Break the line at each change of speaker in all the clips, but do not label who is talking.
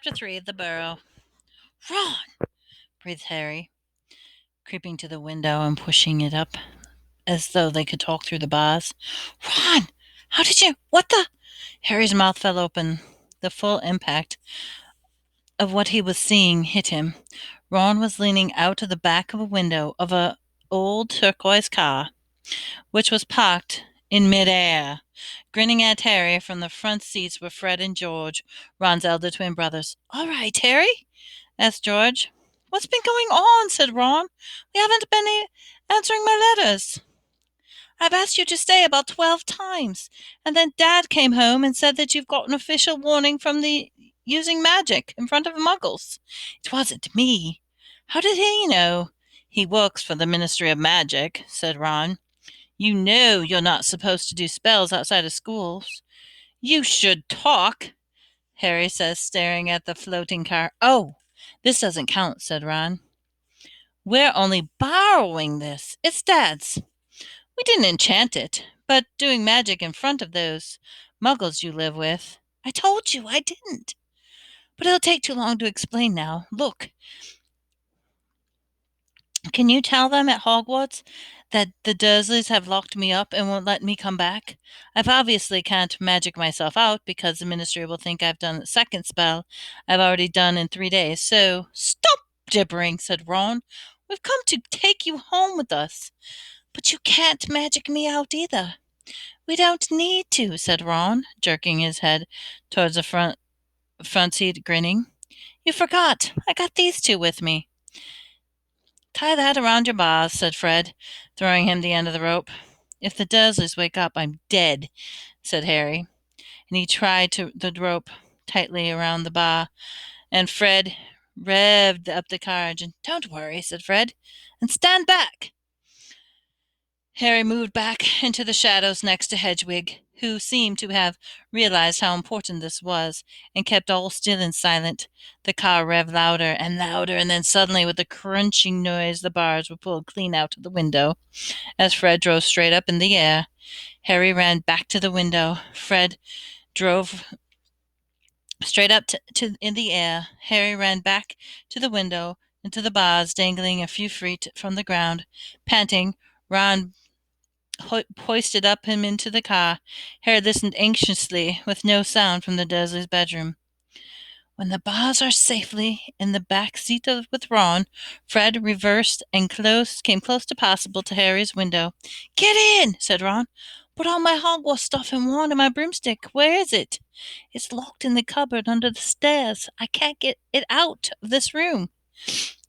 Chapter 3 The Burrow. Ron! Breathed Harry, creeping to the window and pushing it up as though they could talk through the bars. Ron! How did you? What the? Harry's mouth fell open. The full impact of what he was seeing hit him. Ron was leaning out of the back of a window of a old turquoise car, which was parked in midair. Grinning at Harry from the front seats were Fred and George, Ron's elder twin brothers. All right, Harry? Asked George. What's been going on? Said Ron. We haven't been answering my letters. I've asked you to stay about 12 times, and then Dad came home and said that you've got an official warning from the using magic in front of muggles. It wasn't me. How did he know? He works for the Ministry of Magic, said Ron. You know you're not supposed to do spells outside of schools. You should talk, Harry says, staring at the floating car. Oh, this doesn't count, said Ron. We're only borrowing this. It's Dad's. We didn't enchant it, but doing magic in front of those muggles you live with. I told you I didn't. But it'll take too long to explain now. Look, can you tell them at Hogwarts that the Dursleys have locked me up and won't let me come back? I've obviously can't magic myself out because the Ministry will think I've done the second spell I've already done in 3 days. So stop gibbering, said Ron. We've come to take you home with us. But you can't magic me out either. We don't need to, said Ron, jerking his head towards the front seat, grinning. You forgot. I got these two with me. Tie that around your bars, said Fred, throwing him the end of the rope. If the Dursleys wake up, I'm dead, said Harry, and he tied the rope tightly around the bar, and Fred revved up the car engine. Don't worry, said Fred, and stand back. Harry moved back into the shadows next to Hedwig, who seemed to have realized how important this was, and kept all still and silent. The car revved louder and louder, and then suddenly, with a crunching noise, the bars were pulled clean out of the window. As Fred drove straight up in the air, Harry ran back to the window. Fred drove straight up to in the air. Harry ran back to the window, into the bars dangling a few feet from the ground. Panting, Ron hoisted up him into the car. Harry listened anxiously, with no sound from the Dursleys' bedroom. When the bars are safely in the back seat with Ron, Fred reversed and came close to possible to Harry's window. Get in, said Ron. Put all my Hogwarts stuff in one and my broomstick. Where is it? It's locked in the cupboard under the stairs. I can't get it out of this room.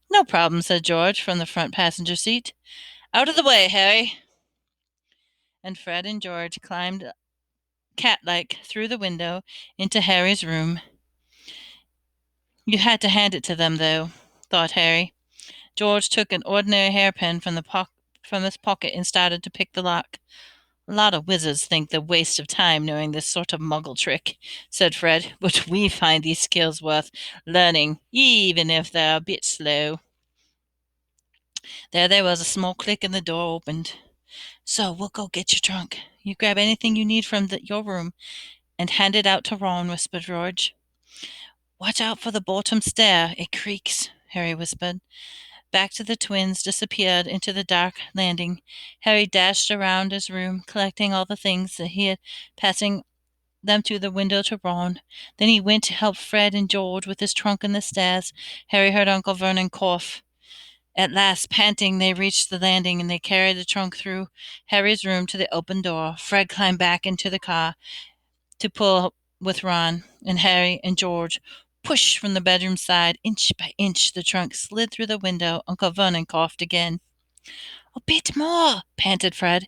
No problem, said George from the front passenger seat. Out of the way, Harry. And Fred and George climbed cat-like through the window into Harry's room. You had to hand it to them, though, thought Harry. George took an ordinary hairpin from his pocket and started to pick the lock. A lot of wizards think the waste of time knowing this sort of muggle trick, said Fred, but we find these skills worth learning, even if they're a bit slow. There was a small click and the door opened. So we'll go get your trunk. You grab anything you need from your room and hand it out to Ron, whispered George. Watch out for the bottom stair. It creaks, Harry whispered. Back to the twins disappeared into the dark landing. Harry dashed around his room, collecting all the things that he had, passing them to the window to Ron. Then he went to help Fred and George with his trunk on the stairs. Harry heard Uncle Vernon cough. At last, panting, they reached the landing, and they carried the trunk through Harry's room to the open door. Fred climbed back into the car to pull with Ron, and Harry and George pushed from the bedroom side. Inch by inch, the trunk slid through the window. Uncle Vernon coughed again. A bit more, panted Fred,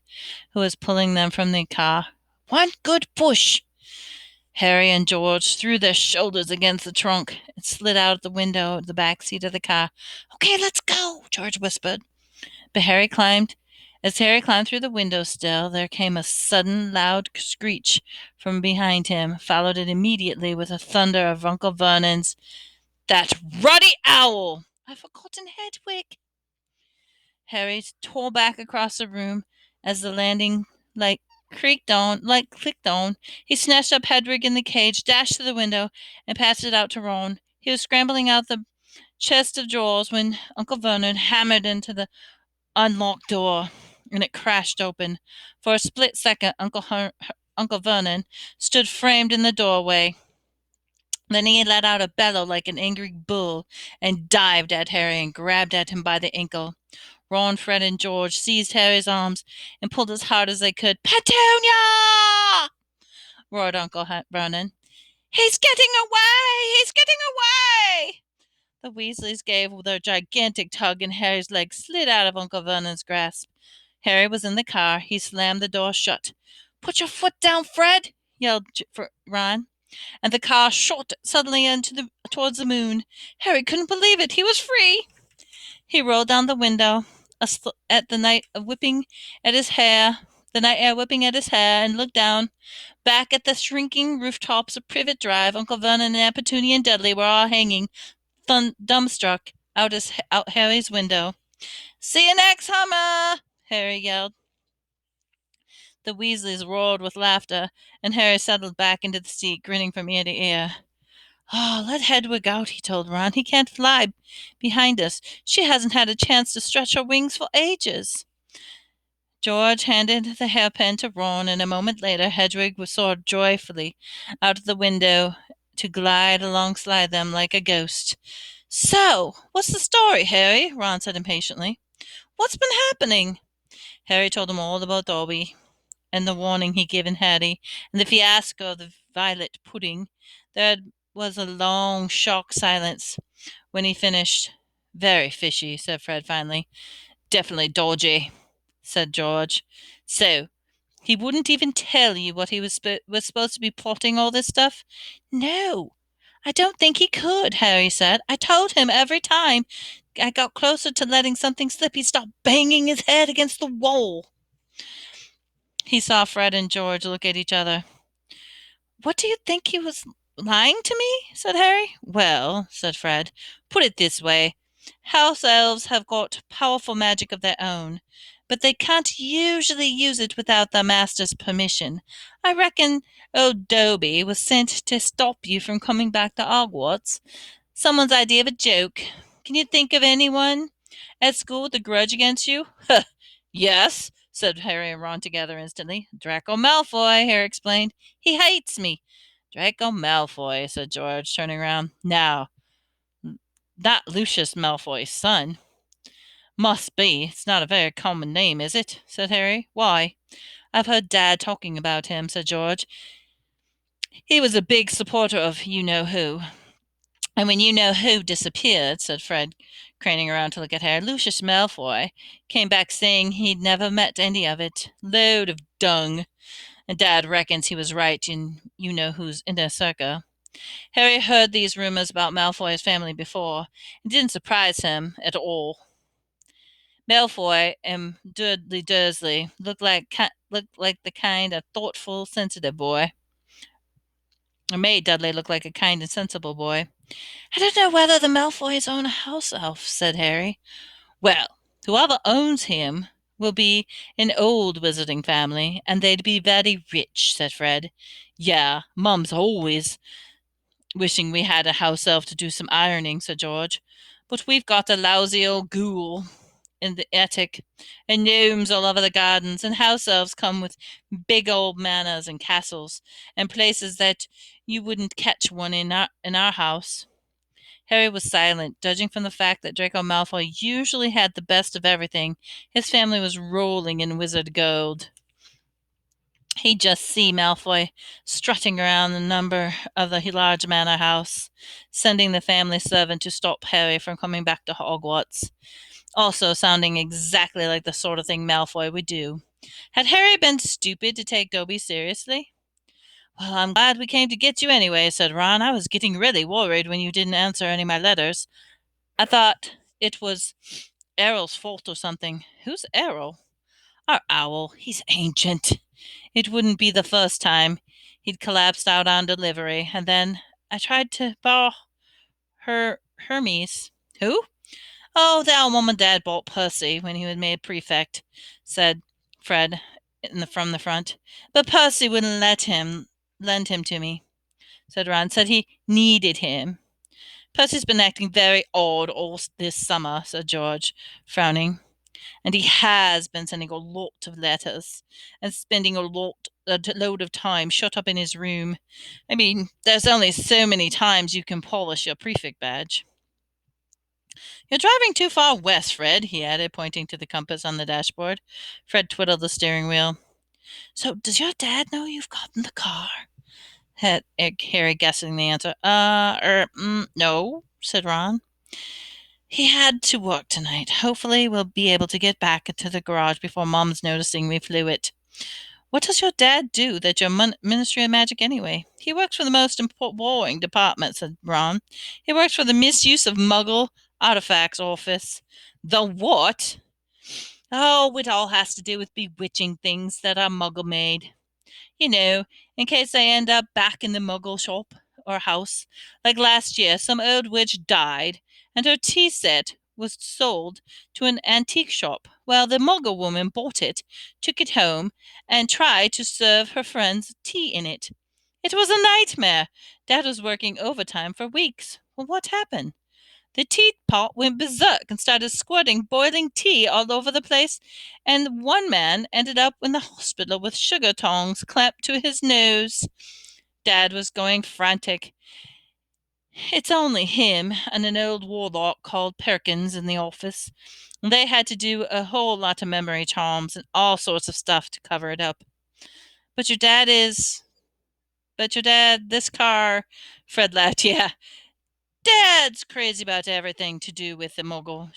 who was pulling them from the car. One good push. Harry and George threw their shoulders against the trunk and slid out the window of the back seat of the car. Okay, let's go, George whispered. But as Harry climbed through the window sill, there came a sudden, loud screech from behind him, followed it immediately with a thunder of Uncle Vernon's, That ruddy owl! I've forgotten Hedwig. Harry tore back across the room as the landing clicked on. He snatched up Hedwig in the cage, dashed to the window, and passed it out to Ron. He was scrambling out the chest of drawers when Uncle Vernon hammered into the unlocked door, and it crashed open. For a split second, Uncle Vernon stood framed in the doorway. Then he let out a bellow like an angry bull and dived at Harry and grabbed at him by the ankle. Ron, Fred, and George seized Harry's arms and pulled as hard as they could. "Petunia!" roared Uncle Vernon. "He's getting away! He's getting away!" The Weasleys gave their gigantic tug, and Harry's legs slid out of Uncle Vernon's grasp. Harry was in the car. He slammed the door shut. "Put your foot down, Fred!" yelled Ron, and the car shot suddenly towards the moon. Harry couldn't believe it. He was free. He rolled down the window at the night whipping at his hair, the night air whipping at his hair, and looked down. Back at the shrinking rooftops of Privet Drive, Uncle Vernon and Aunt Petunia and Dudley were all hanging, dumbstruck, out Harry's window. "See you next summer!" Harry yelled. The Weasleys roared with laughter, and Harry settled back into the seat, grinning from ear to ear. "Oh, let Hedwig out," he told Ron. "He can't fly behind us. She hasn't had a chance to stretch her wings for ages." George handed the hairpin to Ron, and a moment later Hedwig soared joyfully out of the window to glide alongside them like a ghost. "So, what's the story, Harry?" Ron said impatiently. "What's been happening?" Harry told him all about Dobby, and the warning he'd given Hattie, and the fiasco of the violet pudding. There was a long, shocked silence. When he finished, "Very fishy," said Fred finally. "Definitely dodgy," said George. "So, he wouldn't even tell you what he was supposed to be plotting all this stuff?" "No, I don't think he could," Harry said. "I told him every time I got closer to letting something slip, he'd start banging his head against the wall." He saw Fred and George look at each other. "What do you think he was lying to me?" said Harry. "Well," said Fred, "put it this way. House elves have got powerful magic of their own, but they can't usually use it without the master's permission. I reckon old Dobby was sent to stop you from coming back to Hogwarts. Someone's idea of a joke. Can you think of anyone at school with a grudge against you?" "Yes," said Harry and Ron together instantly. "Draco Malfoy," Harry explained. "He hates me." "Draco Malfoy," said George, turning around. "Now, not Lucius Malfoy's son?" "Must be. It's not a very common name, is it?" said Harry. "Why?" "I've heard Dad talking about him," said George. "He was a big supporter of you-know-who." "And when you-know-who disappeared," said Fred, craning around to look at Harry, "Lucius Malfoy came back saying he'd never met any of it. Load of dung. And Dad reckons he was right in you-know-who's inner circle." Harry heard these rumors about Malfoy's family before. It didn't surprise him at all. Malfoy and Dudley Dursley looked like the kind of thoughtful, sensitive boy. Or made Dudley look like a kind and sensible boy. "I don't know whether the Malfoys own a house elf," said Harry. "Well, whoever owns him will be an old wizarding family, and they'd be very rich," said Fred. "Yeah, Mum's always wishing we had a house elf to do some ironing," said George. "But we've got a lousy old ghoul in the attic, and gnomes all over the gardens, and house elves come with big old manors and castles, and places that you wouldn't catch one in our house." Harry was silent. Judging from the fact that Draco Malfoy usually had the best of everything, his family was rolling in wizard gold. He'd just see Malfoy strutting around the number of the large manor house, sending the family servant to stop Harry from coming back to Hogwarts, also sounding exactly like the sort of thing Malfoy would do. Had Harry been stupid to take Dobby seriously? "Well, I'm glad we came to get you anyway," said Ron. "I was getting really worried when you didn't answer any of my letters. I thought it was Errol's fault or something." "Who's Errol?" "Our owl. He's ancient. It wouldn't be the first time he'd collapsed out on delivery. And then I tried to borrow Hermes." "Who?" "Oh, the owl Mom and Dad bought Percy when he was made prefect," said Fred from the front. "But Percy wouldn't lend him to me," said Ron. "Said he needed him." Percy's been acting very odd all this summer, said George, frowning. And he has been sending a lot of letters and spending a load of time shut up in his room. I mean, there's only so many times you can polish your prefect badge. You're driving too far west, Fred, he added, pointing to the compass on the dashboard. Fred twiddled the steering wheel. So, does your dad know you've gotten the car? Had Harry guessing the answer. No, said Ron. He had to work tonight. Hopefully, we'll be able to get back into the garage before Mom's noticing we flew it. What does your dad do that your Ministry of Magic anyway? He works for the most boring department, said Ron. He works for the Misuse of Muggle Artifacts Office. The what? Oh, it all has to do with bewitching things that are Muggle made. You know, in case I end up back in the Muggle shop or house. Like last year, some old witch died, and her tea set was sold to an antique shop. Well, the Muggle woman bought it, took it home, and tried to serve her friends tea in it. It was a nightmare. Dad was working overtime for weeks. Well, what happened? The teapot went berserk and started squirting boiling tea all over the place, and one man ended up in the hospital with sugar tongs clamped to his nose. Dad was going frantic. It's only him and an old warlock called Perkins in the office. They had to do a whole lot of memory charms and all sorts of stuff to cover it up. But your dad is. But your dad, this car. Fred laughed. Yeah. Dad's crazy about everything to do with the Muggle.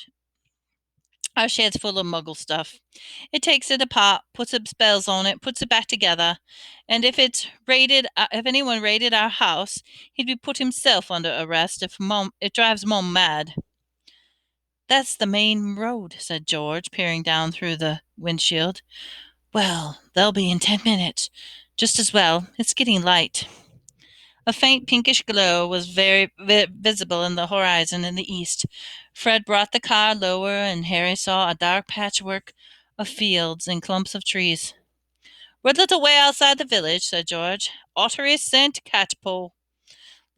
Our shed's full of Muggle stuff. It takes it apart, puts up spells on it, puts it back together, and if anyone raided our house, he'd be put himself under arrest if it drives Mom mad. That's the main road, said George, peering down through the windshield. Well, they'll be in 10 minutes. Just as well. It's getting light. A faint pinkish glow was very visible in the horizon in the east. Fred brought the car lower, and Harry saw a dark patchwork of fields and clumps of trees. We're a little way outside the village, said George. Ottery St. Catchpole.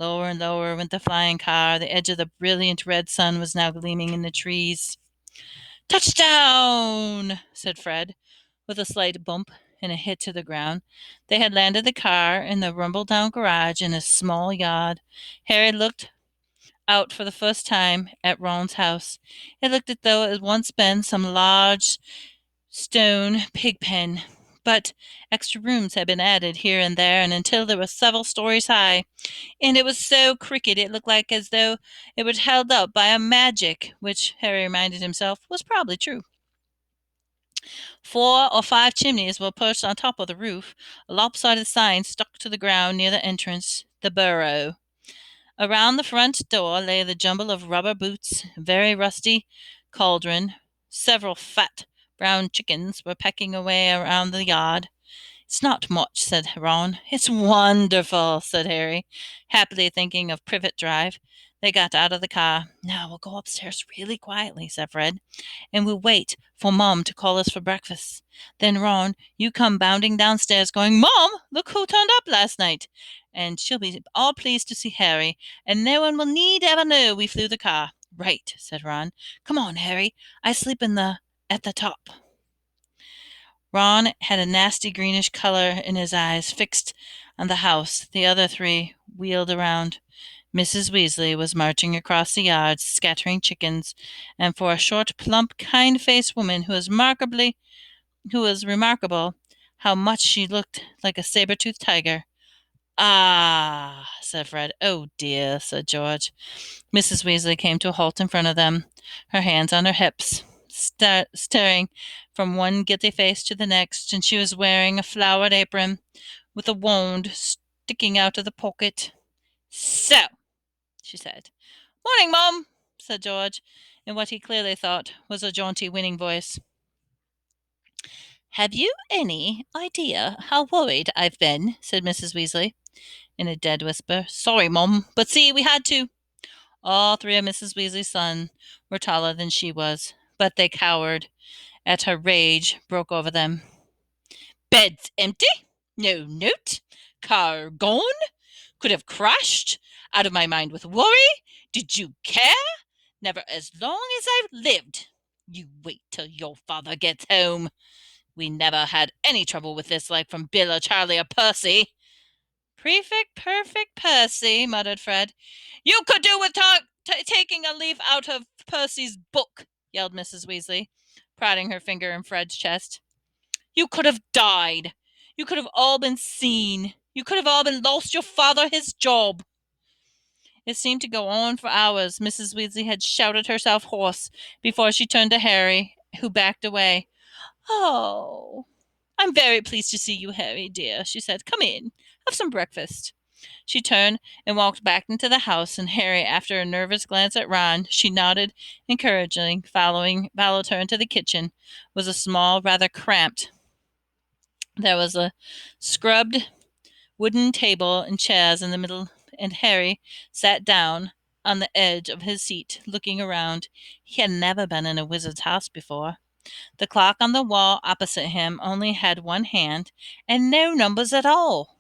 Lower and lower went the flying car. The edge of the brilliant red sun was now gleaming in the trees. Touchdown, said Fred, with a slight bump and a hit to the ground. They had landed the car in the rumble-down garage in a small yard. Harry looked out for the first time at Ron's house. It looked as though it had once been some large stone pig pen, but extra rooms had been added here and there, and until they were several stories high, and it was so crooked it looked like as though it was held up by a magic, which Harry reminded himself was probably true. 4 or 5 chimneys were perched on top of the roof. A lopsided sign stuck to the ground near the entrance, the Burrow. Around the front door lay the jumble of rubber boots, a very rusty cauldron. Several fat brown chickens were pecking away around the yard. It's not much, said Ron. It's wonderful, said Harry, happily thinking of Privet Drive. They got out of the car. Now we'll go upstairs really quietly, said Fred, and we'll wait for Mom to call us for breakfast. Then, Ron, you come bounding downstairs going, Mom, look who turned up last night. And she'll be all pleased to see Harry, and no one will need ever know we flew the car. Right, said Ron. Come on, Harry. I sleep at the top. Ron had a nasty greenish color in his eyes, fixed on the house. The other 3 wheeled around. Mrs. Weasley was marching across the yard, scattering chickens, and for a short, plump, kind-faced woman who was remarkable how much she looked like a saber-toothed tiger. Ah, said Fred. Oh, dear, said George. Mrs. Weasley came to a halt in front of them, her hands on her hips, staring from one guilty face to the next, and she was wearing a flowered apron with a wand sticking out of the pocket. So, she said. Morning, Mom, said George, in what he clearly thought was a jaunty, winning voice. Have you any idea how worried I've been? Said Mrs. Weasley, in a dead whisper. Sorry, Mom, but see, we had to. All 3 of Mrs. Weasley's sons were taller than she was, but they cowered as her rage broke over them. Bed's empty? No note? Car gone? Could have crashed? Out of my mind with worry? Did you care? Never as long as I've lived. You wait till your father gets home. We never had any trouble with this like from Bill or Charlie or Percy. Prefect perfect Percy, muttered Fred. You could do with taking a leaf out of Percy's book, yelled Mrs. Weasley, prodding her finger in Fred's chest. You could have died. You could have all been seen. You could have all been lost your father his job. It seemed to go on for hours. Mrs. Weasley had shouted herself hoarse before she turned to Harry, who backed away. Oh, I'm very pleased to see you, Harry, dear, she said. Come in. Have some breakfast. She turned and walked back into the house, and Harry, after a nervous glance at Ron, she nodded encouragingly, followed her into the kitchen. Was a small, rather cramped. There was a scrubbed wooden table and chairs in the middle, and Harry sat down on the edge of his seat, looking around. He had never been in a wizard's house before. The clock on the wall opposite him only had one hand and no numbers at all.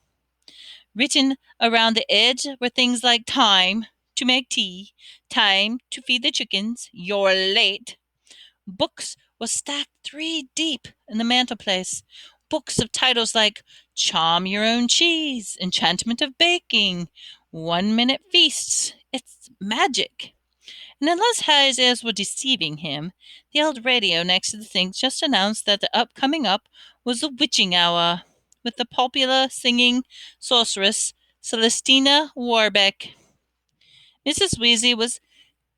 Written around the edge were things like time to make tea, time to feed the chickens, you're late. Books were stacked 3 deep in the mantelpiece. Books of titles like Charm Your Own Cheese, Enchantment of Baking, 1 Minute Feasts. It's magic. And unless Harry's ears were deceiving him, the old radio next to the sink just announced that the coming up was the witching hour, with the popular singing sorceress Celestina Warbeck. Mrs. Weasley was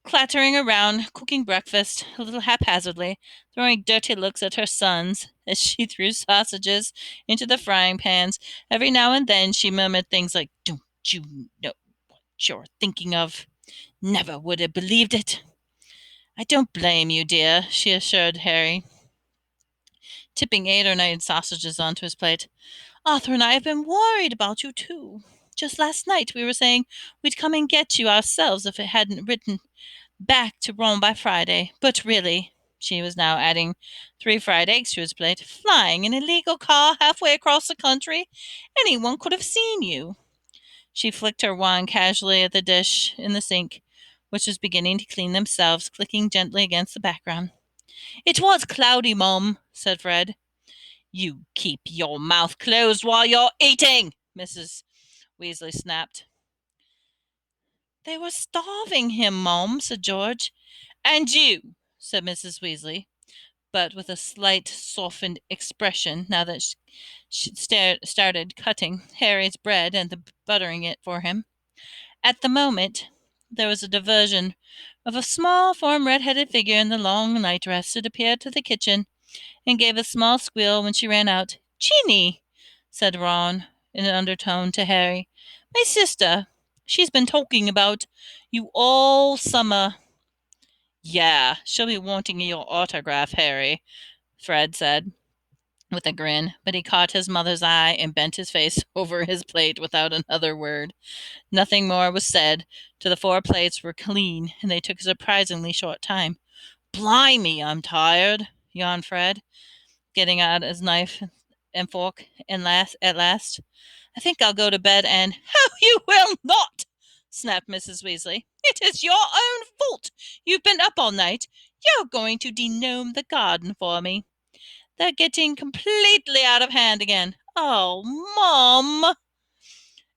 clattering around, cooking breakfast, a little haphazardly, throwing dirty looks at her sons as she threw sausages into the frying pans. Every now and then she murmured things like, Don't you know what you're thinking of? Never would have believed it. I don't blame you, dear, she assured Harry, tipping 8 or 9 sausages onto his plate. Arthur and I have been worried about you, too. Just last night we were saying we'd come and get you ourselves if it hadn't written back to Rome by Friday. But really, she was now adding 3 fried eggs to his plate, flying in a illegal car halfway across the country, anyone could have seen you. She flicked her wand casually at the dish in the sink, which was beginning to clean themselves, clicking gently against the background. It was cloudy, Mum, said Fred. You keep your mouth closed while you're eating, Mrs. Weasley snapped. They were starving him, Mum, said George. And you, said Mrs. Weasley, but with a slight softened expression now that she started cutting Harry's bread and buttering it for him. At the moment, there was a diversion of a small, form, red-headed figure in the long nightdress. It appeared to the kitchen and gave a small squeal when she ran out. Ginny, said Ron in an undertone to Harry. My sister. She's been talking about you all summer. Yeah, she'll be wanting your autograph, Harry, Fred said with a grin, but he caught his mother's eye and bent his face over his plate without another word. Nothing more was said, till the 4 plates were clean, and they took a surprisingly short time. Blimey, I'm tired, yawned Fred, getting out his knife and fork at last. I think I'll go to bed and— How you will not, snapped Mrs. Weasley. It is your own fault. You've been up all night. You're going to denome the garden for me. They're getting completely out of hand again. Oh, Mom!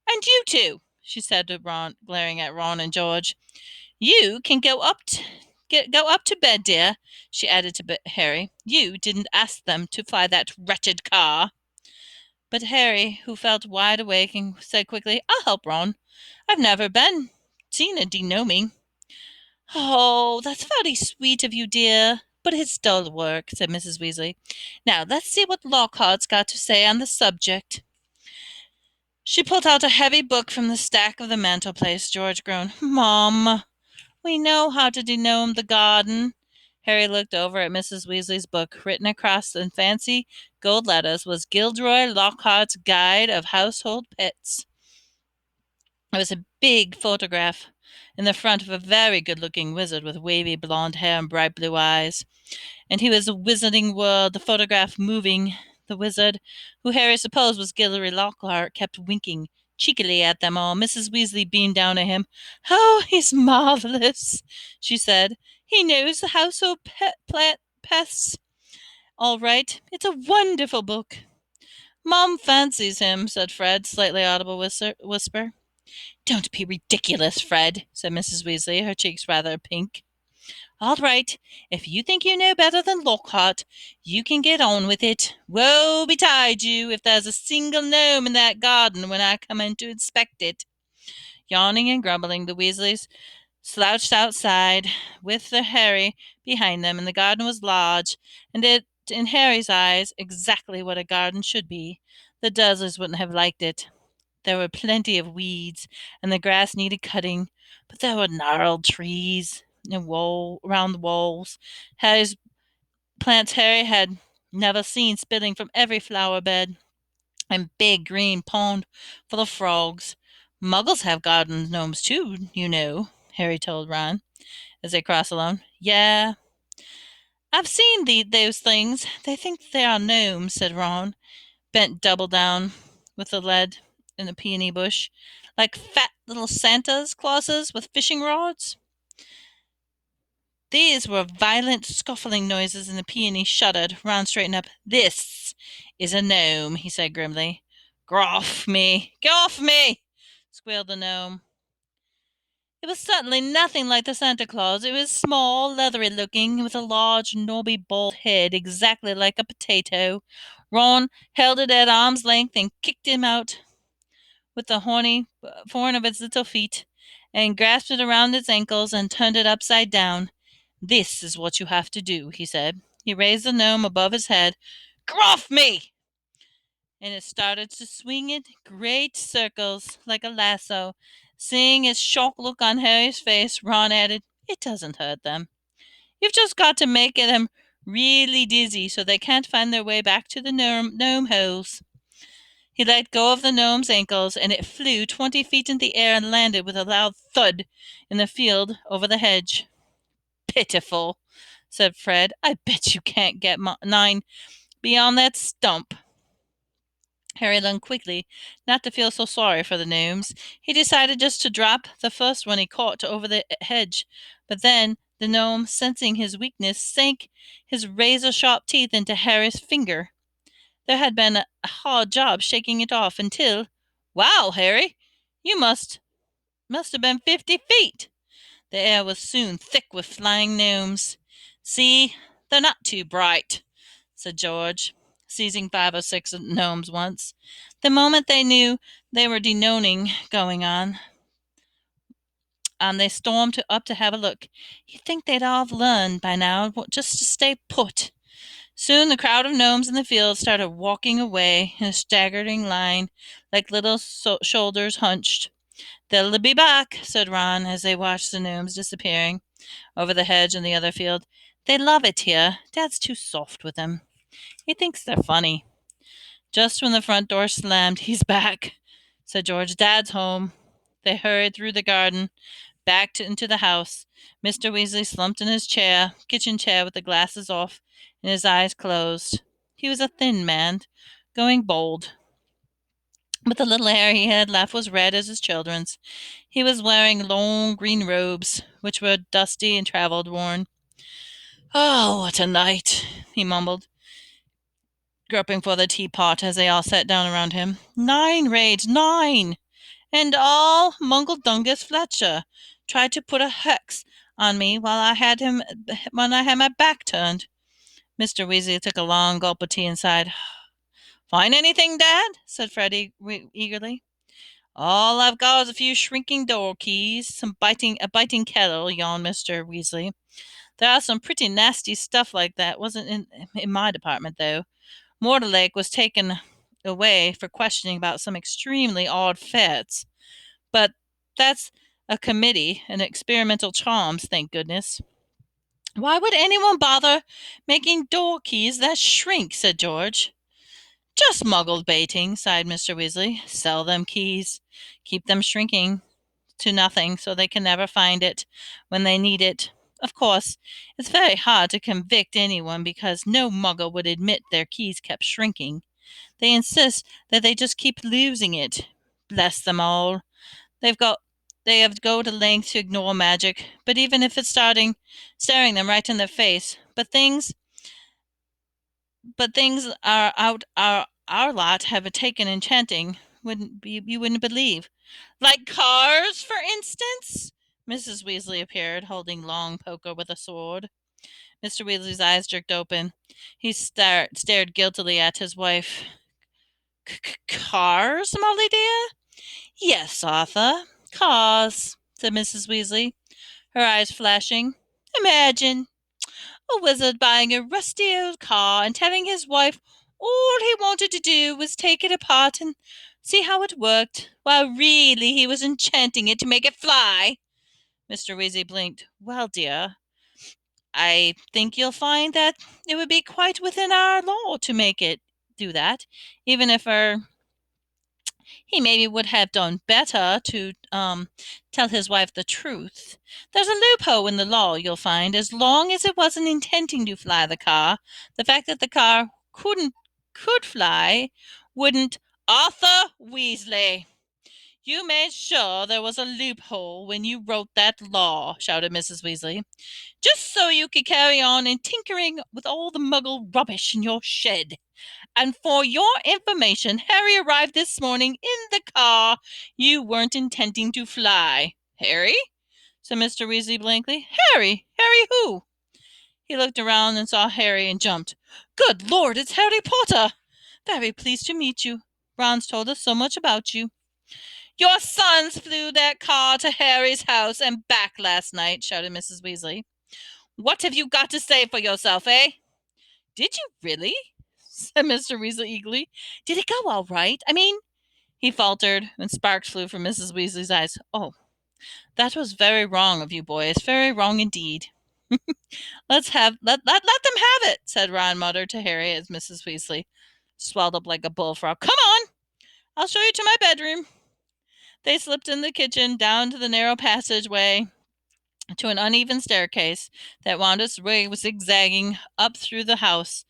And you two, she said to Ron, glaring at Ron and George. You can go up to bed, dear, she added to Harry. You didn't ask them to fly that wretched car. But Harry, who felt wide awake, said quickly, I'll help Ron. I've never seen a denoming. Oh, that's very sweet of you, dear, but it's dull work, said Mrs. Weasley. Now let's see what Lockhart's got to say on the subject. She pulled out a heavy book from the stack of the mantelpiece. George groaned. Mom, we know how to denome the garden. Harry looked over at Mrs. Weasley's book. Written across in fancy gold letters was Gilderoy Lockhart's Guide of Household Pets. It was a big photograph in the front of a very good-looking wizard with wavy blonde hair and bright blue eyes. And he was a wizarding world, the photograph moving. The wizard, who Harry supposed was Gilderoy Lockhart, kept winking Cheekily at them all, Mrs. Weasley beamed down at him. "Oh, he's marvellous," she said. "He knows the household plant pests all right. It's a wonderful book." "Mom fancies him," said Fred, slightly audible whisper. "Don't be ridiculous, Fred," said Mrs. Weasley, her cheeks rather pink. "All right. If you think you know better than Lockhart, you can get on with it. Woe betide you if there's a single gnome in that garden when I come in to inspect it." Yawning and grumbling, the Weasleys slouched outside, with their Harry behind them, and the garden was large, and it, in Harry's eyes, exactly what a garden should be. The Dursleys wouldn't have liked it. There were plenty of weeds, and the grass needed cutting, but there were gnarled trees and around the walls. Harry's plants Harry had never seen spilling from every flower bed, and big green pond full of frogs. "Muggles have garden gnomes too, you know," Harry told Ron as they crossed the lawn. "Yeah, I've seen those things. They think they are gnomes," said Ron, bent double down with the lead in the peony bush, "like fat little Santa's Clauses with fishing rods." These were violent scuffling noises, and the peony shuddered. Ron straightened up. "This is a gnome," he said grimly. "Get off me! Get off me!" squealed the gnome. It was certainly nothing like the Santa Claus. It was small, leathery looking, with a large, knobby, bald head, exactly like a potato. Ron held it at arm's length and kicked him out with the horny horn of its little feet, and grasped it around its ankles and turned it upside down. "This is what you have to do," he said. He raised the gnome above his head. "Come off me!" And it started to swing in great circles like a lasso. Seeing its shocked look on Harry's face, Ron added, "It doesn't hurt them. You've just got to make them really dizzy so they can't find their way back to the gnome holes." He let go of the gnome's ankles, and it flew 20 feet in the air and landed with a loud thud in the field over the hedge. "Pitiful," said Fred. "I bet you can't get 9 beyond that stump." Harry learned quickly not to feel so sorry for the gnomes. He decided just to drop the first one he caught over the hedge, but then the gnome, sensing his weakness, sank his razor-sharp teeth into Harry's finger. There had been a hard job shaking it off until, "Wow, Harry, you must have been 50 feet." The air was soon thick with flying gnomes. "See, they're not too bright," said George, seizing 5 or 6 gnomes once. The moment they knew they were denoning going on, they stormed up to have a look. You'd think they'd all have learned by now just to stay put. Soon the crowd of gnomes in the field started walking away in a staggering line, like little shoulders hunched. "They'll be back," said Ron, as they watched the gnomes disappearing over the hedge in the other field. "They love it here. Dad's too soft with them. He thinks they're funny." Just when the front door slammed, "He's back," said George. "Dad's home." They hurried through the garden, back into the house. Mr. Weasley slumped in his kitchen chair with the glasses off and his eyes closed. He was a thin man, going bald, but the little hair he had left was red as his children's. He was wearing long green robes, which were dusty and travel-worn. "Oh, what a night," he mumbled, groping for the teapot as they all sat down around him. "9 raids, 9! And all Mungle-Dungus Fletcher tried to put a hex on me when I had my back turned." Mr. Weasley took a long gulp of tea and sighed. "Find anything, Dad?" said Freddie eagerly. "All I've got is a few shrinking door keys, a biting kettle," yawned Mr. Weasley. "There are some pretty nasty stuff like that. Wasn't in my department, though. Mortlake was taken away for questioning about some extremely odd fats. But that's a committee and experimental charms, thank goodness." "Why would anyone bother making door keys that shrink?" said George. "Just muggle baiting," sighed Mr. Weasley. "Sell them keys. Keep them shrinking to nothing so they can never find it when they need it. Of course, it's very hard to convict anyone because no muggle would admit their keys kept shrinking. They insist that they just keep losing it Bless them all. They've got they have go to length to ignore magic, but even if it's staring them right in the face. But things are out our lot have taken enchanting wouldn't be you wouldn't believe. Like cars, for instance? Mrs. Weasley appeared, holding long poker with a sword. Mr. Weasley's eyes jerked open. He stared guiltily at his wife. Cars, Molly dear? Yes, Arthur. Cars, said Mrs. Weasley, her eyes flashing. Imagine a wizard buying a rusty old car and telling his wife all he wanted to do was take it apart and see how it worked, while really he was enchanting it to make it fly. Mr. Weasley blinked. Well, dear, I think you'll find that it would be quite within our law to make it do that, even if he maybe would have done better to tell his wife the truth. There's a loophole in the law, you'll find, as long as it wasn't intending to fly the car. The fact that the car could fly wouldn't. Arthur Weasley, you made sure there was a loophole when you wrote that law, shouted Mrs. Weasley, just so you could carry on and tinkering with all the muggle rubbish in your shed. And for your information, Harry arrived this morning in the car you weren't intending to fly. Harry? Said Mr. Weasley blankly. Harry? Harry who? He looked around and saw Harry and jumped. Good Lord, it's Harry Potter! Very pleased to meet you. Ron's told us so much about you. Your sons flew that car to Harry's house and back last night, shouted Mrs. Weasley. What have you got to say for yourself, eh? Did you really? Said Mr. Weasley eagerly. Did it go all right? I mean, he faltered, and sparks flew from Mrs. Weasley's eyes. Oh, that was very wrong of you boys, very wrong indeed. Let them have it, said Ron muttered to Harry as Mrs. Weasley swelled up like a bullfrog. Come on, I'll show you to my bedroom. They slipped in the kitchen, down to the narrow passageway, to an uneven staircase that wound its way zigzagging up through the house.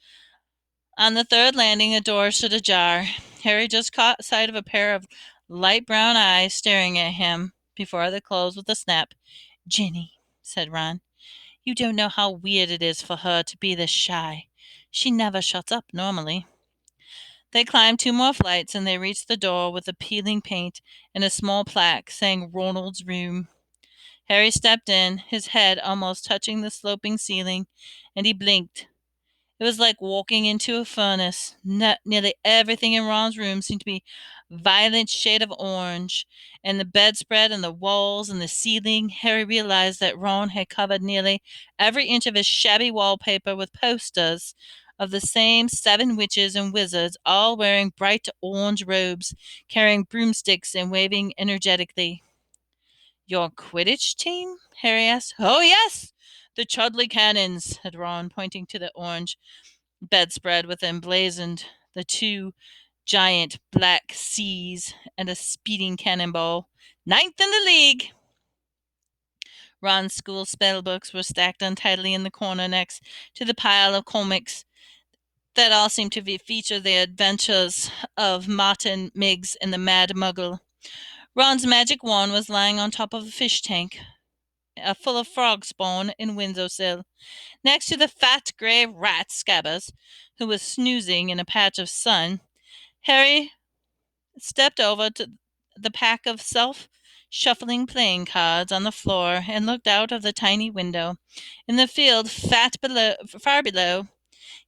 On the third landing, a door stood ajar. Harry just caught sight of a pair of light brown eyes staring at him before they closed with a snap. Ginny, said Ron, you don't know how weird it is for her to be this shy. She never shuts up normally. They climbed 2 more flights and they reached the door with a peeling paint and a small plaque saying Ronald's room. Harry stepped in, his head almost touching the sloping ceiling, and he blinked. It was like walking into a furnace. Nearly everything in Ron's room seemed to be a violent shade of orange, and the bedspread and the walls and the ceiling. Harry realized that Ron had covered nearly every inch of his shabby wallpaper with posters of the same 7 witches and wizards, all wearing bright orange robes, carrying broomsticks and waving energetically. Your Quidditch team? Harry asked. Oh, yes! The Chudley Cannons, said Ron, pointing to the orange bedspread with emblazoned the 2 giant black C's and a speeding cannonball. 9th in the league. Ron's school spell books were stacked untidily in the corner next to the pile of comics that all seemed to feature the adventures of Martin Miggs and the Mad Muggle. Ron's magic wand was lying on top of a fish tank, full of frog spawn and windowsill, next to the fat grey rat Scabbers, who was snoozing in a patch of sun. Harry stepped over to the pack of self-shuffling playing cards on the floor and looked out of the tiny window. In the field far below,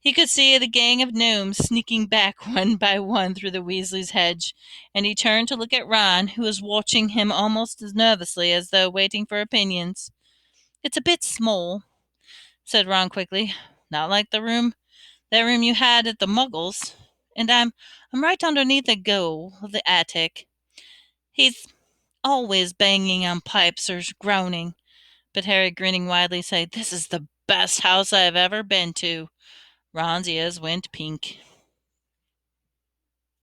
he could see the gang of gnomes sneaking back one by one through the Weasley's hedge, and he turned to look at Ron, who was watching him almost as nervously as though waiting for opinions. It's a bit small, said Ron quickly. Not like that room you had at the Muggles. And I'm right underneath the goal of the attic. He's always banging on pipes or groaning. But Harry, grinning widely, said, This is the best house I've ever been to. Ron's ears went pink.